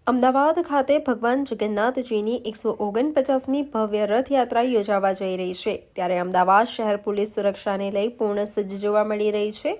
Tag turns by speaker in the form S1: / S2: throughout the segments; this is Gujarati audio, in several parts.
S1: અમદાવાદ ખાતે ભગવાન જગન્નાથજીની 149મી ભવ્ય રથયાત્રા યોજાવા જઈ રહી છે ત્યારે અમદાવાદ શહેર પોલીસ સુરક્ષાને લઈ પૂર્ણ સજ્જ જોવા મળી રહી છે।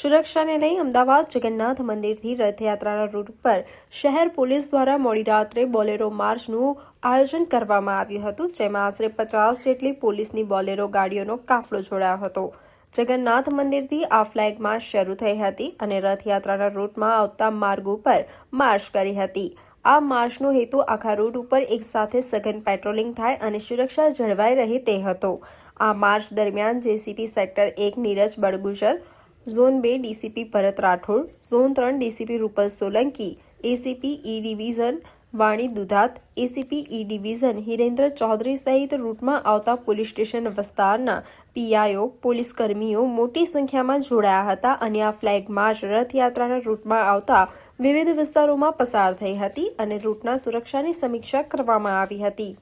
S1: સુરક્ષાને લઈ અમદાવાદ જગન્નાથ મંદિરથી રથયાત્રાના રૂટ પર શહેર પોલીસ દ્વારા મોડી રાત્રે બોલેરો માર્ચનું આયોજન કરવામાં આવ્યું હતું, જેમાં આશરે 50 જેટલી પોલીસની બોલેરો ગાડીઓનો કાફલો જોડાયો હતો। જગન્નાથ મંદિરથી આ ફ્લેગ માર્ચ શરૂ થઈ હતી અને રથયાત્રાના રૂટમાં આવતા માર્ગો પર માર્ચ કરી હતી। આ માર્ચનો હેતુ આખા રૂટ ઉપર એકસાથે સઘન પેટ્રોલિંગ થાય અને સુરક્ષા જળવાઈ રહે તે હતો। આ માર્ચ દરમિયાન JCP sector 1 Neeraj Badgujar, zone 2 DCP Bharat Rathod, zone 3 DCP Rupal Solanki, ACP E division Vani Dudhat, ACP E division Hirendra Chaudhary સહિત રૂટમાં આવતા પોલીસ સ્ટેશન વિસ્તારના પીઆઈઓ, પોલીસ કર્મીઓ મોટી સંખ્યામાં જોડાયા હતા અને આ ફ્લેગ માર્ચ રથયાત્રાના રૂટમાં આવતા વિવિધ વિસ્તારોમાં પસાર થઈ હતી અને રૂટના સુરક્ષાની સમીક્ષા કરવામાં આવી હતી।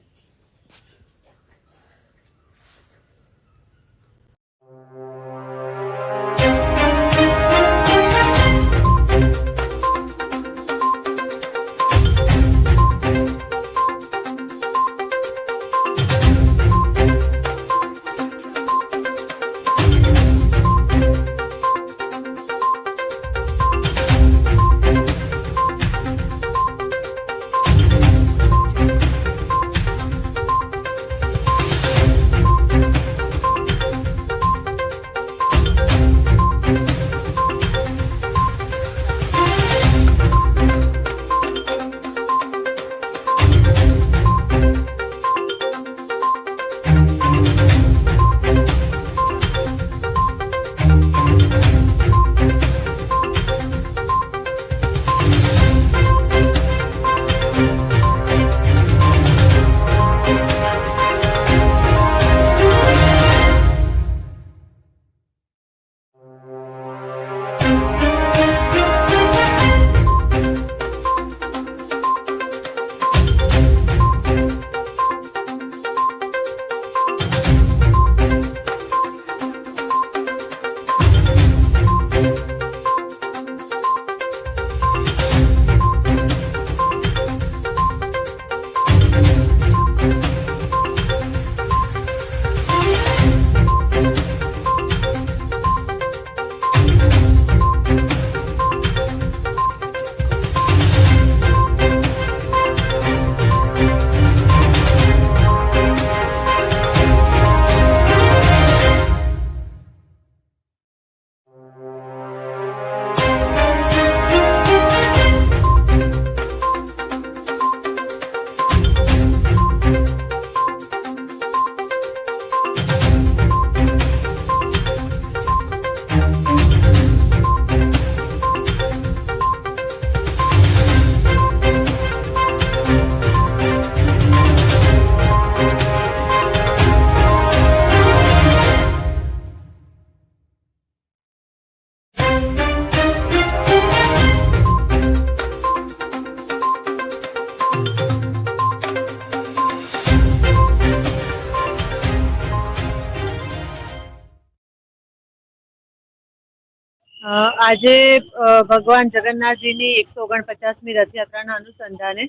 S2: આજે ભગવાન જગન્નાથજીની 149મી રથયાત્રાના અનુસંધાને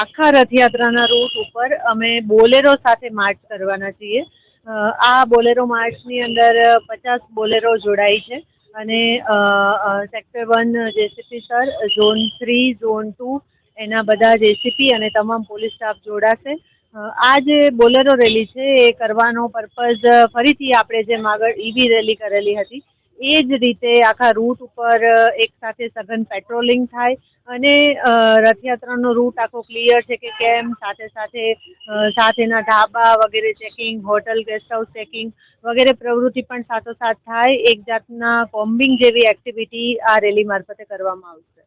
S2: આખા રથયાત્રાના રૂટ ઉપર અમે બોલેરો સાથે માર્ચ કરવાના છીએ। આ બોલેરો માર્ચની અંદર 50 બોલેરો જોડાઈ છે અને sector 1 JCP sir, zone 3, zone 2 એના બધા જેસીપી અને તમામ પોલીસ સ્ટાફ જોડાશે। આ જે બોલેરો રેલી છે એ કરવાનો પર્પઝ ફરીથી આપણે જેમ આગળ ઈવી રેલી કરેલી હતી એ જ રીતે આખા રૂટ ઉપર એક સાથે સઘન પેટ્રોલિંગ થાય અને રથયાત્રાનો રૂટ આખો ક્લિયર છે કે કેમ, સાથેના ઢાબા વગેરે checking, hotel guest house checking વગેરે પ્રવૃત્તિ પણ સાથોસાથ થાય। એક જાતના કોમ્બિંગ જેવી એક્ટિવિટી આ રેલી મારફતે કરવામાં આવશે।